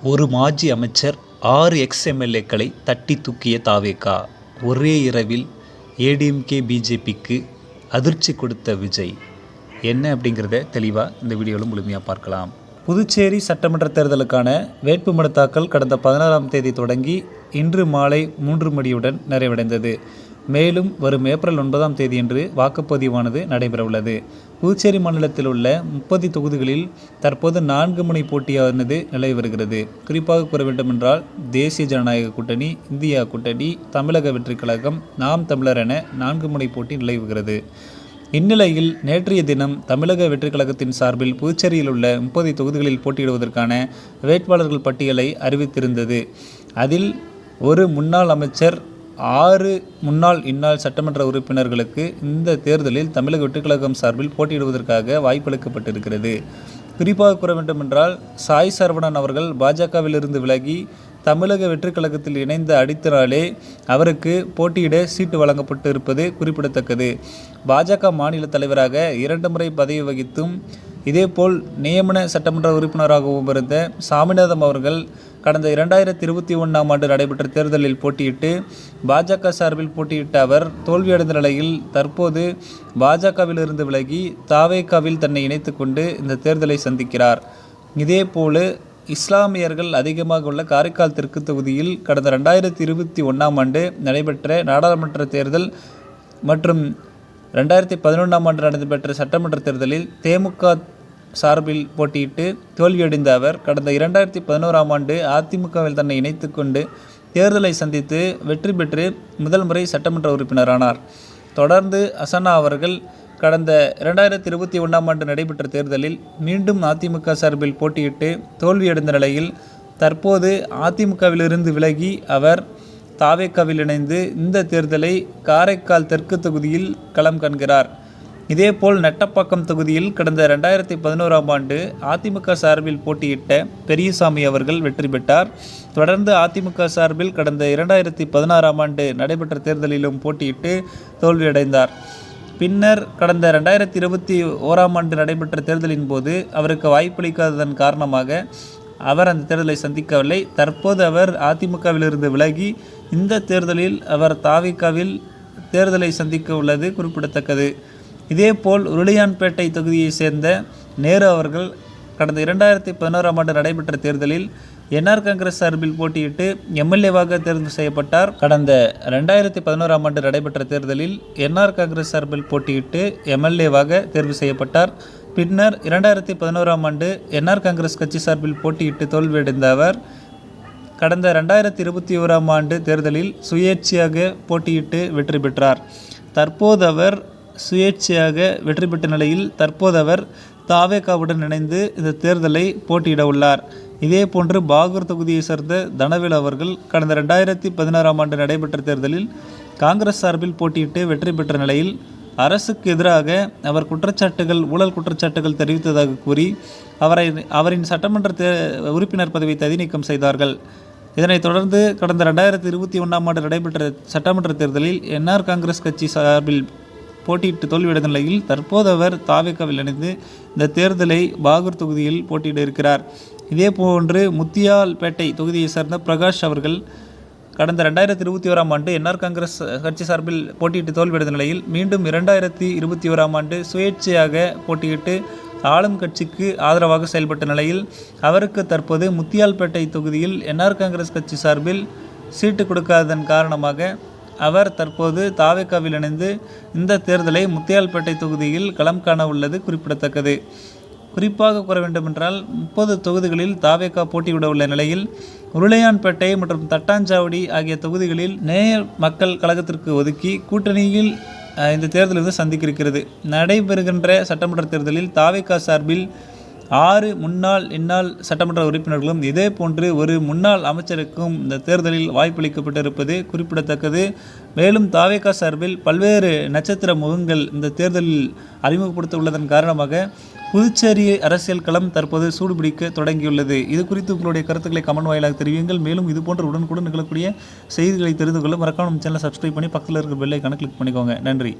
ஒரு மாஜி அமைச்சர் 6 எக்ஸ்-எம்எல்ஏக்களை தட்டி தூக்கிய தாவேகா. ஒரே இரவில் ஏடிஎம்கே பிஜேபிக்கு அதிர்ச்சி கொடுத்த விஜய். என்ன அப்படிங்கிறத தெளிவாக இந்த வீடியோவில் முழுமையாக பார்க்கலாம். புதுச்சேரி சட்டமன்ற தேர்தலுக்கான வேட்புமனு தாக்கல் கடந்த 16ஆம் தேதி தொடங்கி இன்று மாலை 3 மணியுடன் நிறைவடைந்தது. மேலும் வரும் ஏப்ரல் 9ஆம் தேதியன்று வாக்குப்பதிவானது நடைபெறவுள்ளது. புதுச்சேரி மாநிலத்தில் உள்ள 30 தொகுதிகளில் தற்போது 4 முனை போட்டியானது நிலவி வருகிறது. குறிப்பாக கூற வேண்டுமென்றால் தேசிய ஜனநாயக கூட்டணி, இந்தியா கூட்டணி, தமிழக வெற்றிக் கழகம், நாம் தமிழர் என 4 முனை போட்டி நிலவுகிறது. இந்நிலையில் நேற்றைய தினம் தமிழக வெற்றிக் கழகத்தின் சார்பில் புதுச்சேரியில் உள்ள 30 தொகுதிகளில் போட்டியிடுவதற்கான வேட்பாளர்கள் பட்டியலை அறிவித்திருந்தது. அதில் ஒரு முன்னாள் அமைச்சர், 6 முன்னாள் இந்நாள் சட்டமன்ற உறுப்பினர்களுக்கு இந்த தேர்தலில் தமிழக வெற்றிக் கழகம் சார்பில் போட்டியிடுவதற்காக வாய்ப்பளிக்கப்பட்டிருக்கிறது. குறிப்பாக கூற வேண்டுமென்றால் சாய் சரவணன் அவர்கள் பாஜகவிலிருந்து விலகி தமிழக வெற்றிக் கழகத்தில் இணைந்த அடுத்த நாளே அவருக்கு போட்டியிட சீட்டு வழங்கப்பட்டு இருப்பது குறிப்பிடத்தக்கது. பாஜக மாநில தலைவராக 2 முறை பதவி வகித்தும் இதேபோல் நியமன சட்டமன்ற உறுப்பினராகவும் இருந்த சாமிநாதன் அவர்கள் கடந்த 2021ஆம் ஆண்டு நடைபெற்ற தேர்தலில் போட்டியிட்டு பாஜக சார்பில் போட்டியிட்ட அவர் தோல்வியடைந்த நிலையில் தற்போது பாஜகவிலிருந்து விலகி தாவேகாவில் தன்னை இணைத்து கொண்டு இந்த தேர்தலை சந்திக்கிறார். இதேபோல் இஸ்லாமியர்கள் அதிகமாக உள்ள காரைக்கால் தெற்கு தொகுதியில் கடந்த 2021ஆம் ஆண்டு நடைபெற்ற நாடாளுமன்ற தேர்தல் மற்றும் 2011ஆம் ஆண்டு நடைபெற்ற சட்டமன்ற தேர்தலில் தேமுக சார்பில் போட்டியிட்டு தோல்வியடைந்த அவர் கடந்த 2011ஆம் ஆண்டு அதிமுகவில் தன்னை இணைத்து கொண்டு தேர்தலை சந்தித்து வெற்றி பெற்று முதல் முறை சட்டமன்ற உறுப்பினரானார். தொடர்ந்து அசனா அவர்கள் கடந்த 2021ஆம் ஆண்டு நடைபெற்ற தேர்தலில் மீண்டும் அதிமுக சார்பில் போட்டியிட்டு தோல்வியடைந்த நிலையில் தற்போது அதிமுகவிலிருந்து விலகி அவர் தாவேகாவில் இணைந்து இந்த தேர்தலை காரைக்கால் தெற்கு தொகுதியில் களம் காண்கிறார். இதேபோல் நெட்டப்பாக்கம் தொகுதியில் கடந்த 2011ஆம் ஆண்டு அதிமுக சார்பில் போட்டியிட்ட பெரியசாமி அவர்கள் வெற்றி பெற்றார். தொடர்ந்து அதிமுக சார்பில் கடந்த 2016ஆம் ஆண்டு நடைபெற்ற தேர்தலிலும் போட்டியிட்டு தோல்வியடைந்தார். பின்னர் கடந்த 2021ஆம் ஆண்டு நடைபெற்ற தேர்தலின் போது அவருக்கு வாய்ப்பளிக்காததன் காரணமாக அவர் அந்த தேர்தலை சந்திக்கவில்லை. தற்போது அவர் அதிமுகவிலிருந்து விலகி இந்த தேர்தலில் அவர் தாவேகாவில் தேர்தலை சந்திக்க உள்ளது குறிப்பிடத்தக்கது. இதேபோல் உருளையான்பேட்டை தொகுதியை சேர்ந்த நேரு அவர்கள் கடந்த 2011ஆம் ஆண்டு நடைபெற்ற தேர்தலில் என்ஆர் காங்கிரஸ் சார்பில் போட்டியிட்டு எம்எல்ஏவாக தேர்வு செய்யப்பட்டார். கடந்த 2011ஆம் ஆண்டு நடைபெற்ற தேர்தலில் என்ஆர் காங்கிரஸ் சார்பில் போட்டியிட்டு எம்எல்ஏவாக தேர்வு செய்யப்பட்டார். பின்னர் 2011ஆம் ஆண்டு என்ஆர் காங்கிரஸ் கட்சி சார்பில் போட்டியிட்டு தோல்வியடைந்த அவர் கடந்த 2021ஆம் ஆண்டு தேர்தலில் சுயேட்சையாக போட்டியிட்டு வெற்றி பெற்றார். தற்போது அவர் சுயேட்சையாக வெற்றி பெற்ற நிலையில் தற்போது அவர் தாவேகாவுடன் இணைந்து இந்த தேர்தலை போட்டியிட உள்ளார். இதேபோன்று பாகூர் தொகுதியை சேர்ந்த தனவேல் அவர்கள் கடந்த 2016ஆம் ஆண்டு நடைபெற்ற தேர்தலில் காங்கிரஸ் சார்பில் போட்டியிட்டு வெற்றி பெற்ற நிலையில் அரசுக்கு எதிராக அவர் ஊழல் குற்றச்சாட்டுகள் தெரிவித்ததாக கூறி அவரின் சட்டமன்ற உறுப்பினர் பதவியை தகுதிநீக்கம் செய்தார்கள். இதனைத் தொடர்ந்து கடந்த 2021ஆம் ஆண்டு நடைபெற்ற சட்டமன்ற தேர்தலில் என்ஆர் காங்கிரஸ் கட்சி சார்பில் போட்டியிட்டு தோல்வியடைந்த நிலையில் தற்போது அவர் தாவேகாவில் இணைந்து இந்த தேர்தலை பாகூர் தொகுதியில் போட்டியிட இருக்கிறார். இதேபோன்று முத்தியால்பேட்டை தொகுதியை சேர்ந்த பிரகாஷ் அவர்கள் கடந்த 2021ஆம் ஆண்டு என்ஆர் காங்கிரஸ் கட்சி சார்பில் போட்டியிட்டு தோல்வியடைந்த நிலையில் மீண்டும் 2021ஆம் ஆண்டு சுயேட்சையாக போட்டியிட்டு ஆளும் கட்சிக்கு ஆதரவாக செயல்பட்ட நிலையில் அவருக்கு தற்போது முத்தியால்பேட்டை தொகுதியில் என்ஆர் காங்கிரஸ் கட்சி சார்பில் சீட்டு கொடுக்காததன் காரணமாக அவர் தற்போது தாவேகாவில் இணைந்து இந்த தேர்தலை முத்தியால்பேட்டை தொகுதியில் களம் காண உள்ளது குறிப்பிடத்தக்கது. குறிப்பாக கூற வேண்டுமென்றால் 30 தொகுதிகளில் தாவேகா போட்டியிட உள்ள நிலையில் உருளையான்பேட்டை மற்றும் தட்டாஞ்சாவடி ஆகிய தொகுதிகளில் நேயர் மக்கள் கழகத்திற்கு ஒதுக்கி கூட்டணியில் இந்த தேர்தலில் சந்திக்க இருக்கிறது. நடைபெறுகின்ற சட்டமன்ற தேர்தலில் தாவேகா சார்பில் 6 முன்னாள் இந்நாள் சட்டமன்ற உறுப்பினர்களும் இதேபோன்று ஒரு முன்னாள் அமைச்சருக்கும் இந்த தேர்தலில் வாய்ப்பளிக்கப்பட்டிருப்பது குறிப்பிடத்தக்கது. மேலும் தாவேகா சார்பில் பல்வேறு நட்சத்திர முகங்கள் இந்த தேர்தலில் அறிமுகப்படுத்த உள்ளதன் காரணமாக புதுச்சேரி அரசியல் களம் தற்போது சூடுபிடிக்க தொடங்கியுள்ளது. இது குறித்து உங்களுடைய கருத்துக்களை கமெண்ட் வாயிலாக தெரிவியுங்கள். மேலும் இதுபோன்ற உடனுக்குடன் நிகழக்கூடிய செய்திகளை தெரிந்து கொள்ள மறக்காம நம்ம சேனலை சப்ஸ்கிரைப் பண்ணி பக்கத்தில் இருக்கிற பெல் ஐகானை கிளிக் பண்ணிக்கோங்க. நன்றி.